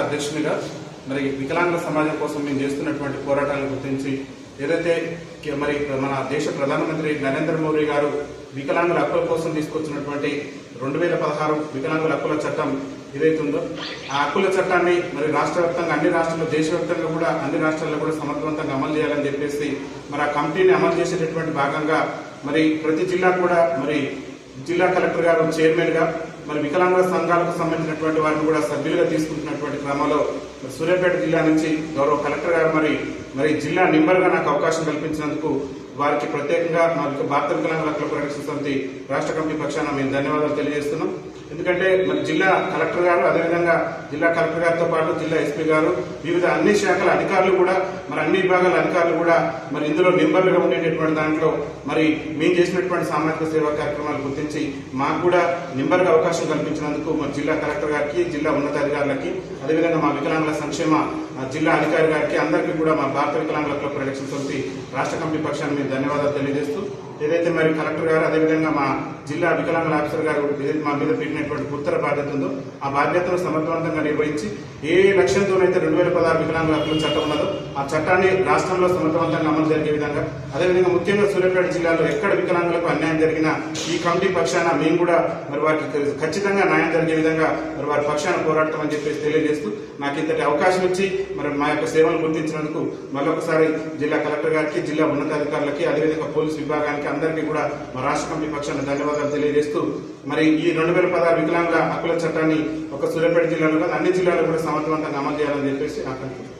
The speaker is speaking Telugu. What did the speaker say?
అధ్యక్షునిగా మరి వికలాంగుల సమాజం కోసం మేము చేస్తున్నటువంటి పోరాటాలను గుర్తించి ఏదైతే మరి మన దేశ ప్రధానమంత్రి నరేంద్ర మోదీ గారు వికలాంగుల హక్కుల కోసం తీసుకొచ్చినటువంటి 2016 వికలాంగుల హక్కుల చట్టం ఏదైతుందో ఆ హక్కుల చట్టాన్ని మరి రాష్ట్ర వ్యాప్తంగా అన్ని రాష్ట్రాల్లో దేశవ్యాప్తంగా కూడా అన్ని రాష్ట్రాల్లో కూడా సమర్థవంతంగా అమలు చేయాలని చెప్పేసి మరి ఆ కమిటీని అమలు చేసేటటువంటి భాగంగా మరి ప్రతి జిల్లా కూడా మరి జిల్లా కలెక్టర్ గారు చైర్మన్ గా మరి వికలాంగుల సంఘాలకు సంబంధించినటువంటి వారిని కూడా సభ్యులుగా తీసుకుంటున్నటువంటి క్రమంలో సూర్యాపేట జిల్లా నుంచి గౌరవ కలెక్టర్ గారు మరి జిల్లా నింబర్గా నాకు అవకాశం కల్పించినందుకు వారికి ప్రత్యేకంగా మా భారత వికలాంగుల హక్కుల పరిరక్షణ సమితి రాష్ట్ర కమిటీ పక్షాన మేము ధన్యవాదాలు తెలియజేస్తున్నాం. ఎందుకంటే మరి జిల్లా కలెక్టర్ గారు అదేవిధంగా జిల్లా కలెక్టర్ గారితో పాటు జిల్లా ఎస్పీ గారు వివిధ అన్ని శాఖల అధికారులు కూడా మరి అన్ని విభాగాల అధికారులు కూడా మరి ఇందులో నింబర్లుగా ఉండేటటువంటి దాంట్లో మరి మేము చేసినటువంటి సామాజిక సేవా కార్యక్రమాలు గుర్తించి మాకు కూడా నింబర్గా అవకాశం కల్పించినందుకు మరి జిల్లా కలెక్టర్ గారికి జిల్లా ఉన్నతాధికారులకి అదేవిధంగా మా వికలాంగుల సంక్షేమ జిల్లా అధికారి గారికి అందరికీ కూడా మా భారత వికలాంగుల హక్కుల పరిరక్షణ సమితి రాష్ట్ర కమిటీ పక్షాన్ని మేము ధన్యవాదాలు తెలియజేస్తూ ఏదైతే మరి కలెక్టర్ గారు అదేవిధంగా మా జిల్లా వికలాంగుల ఆఫీసర్ గారు ఏదైతే మా మీద పెట్టినటువంటి గుర్తర బాధ్యత ఉందో ఆ బాధ్యతను సమర్థవంతంగా నిర్వహించి ఏ లక్ష్యంతోనైతే 2016 వికలాంగుల హక్కుల చట్టం ఉన్నదో ఆ చట్టాన్ని రాష్ట్రంలో సమర్థవంతంగా అమలు జరిగే విధంగా అదేవిధంగా ముఖ్యంగా సూర్యాపేట జిల్లాలో ఎక్కడ వికలాంగులకు అన్యాయం జరిగినా ఈ కమిటీ పక్షాన మేము కూడా మరి వారికి ఖచ్చితంగా న్యాయం జరిగే విధంగా మరి వారి పక్షాన పోరాడతామని చెప్పేసి తెలియజేస్తూ నాకు ఇంతటి అవకాశం ఇచ్చి మరి మా యొక్క సేవలు గుర్తించినందుకు మరొకసారి జిల్లా కలెక్టర్ గారికి జిల్లా ఉన్నతాధికారులకి అదేవిధంగా పోలీసు విభాగానికి అందరికీ కూడా మా రాష్ట్ర కమిటీ పక్షాన ధన్యవాదాలు తెలియజేస్తూ మరి ఈ 2016 వికలాంగుల హక్కుల చట్టాన్ని ఒక సూర్యాపేట జిల్లాలో అన్ని జిల్లాలో కూడా సమర్థవంతంగా అమలు చేయాలని చెప్పేసి ఆకాంక్షిస్తున్నాను.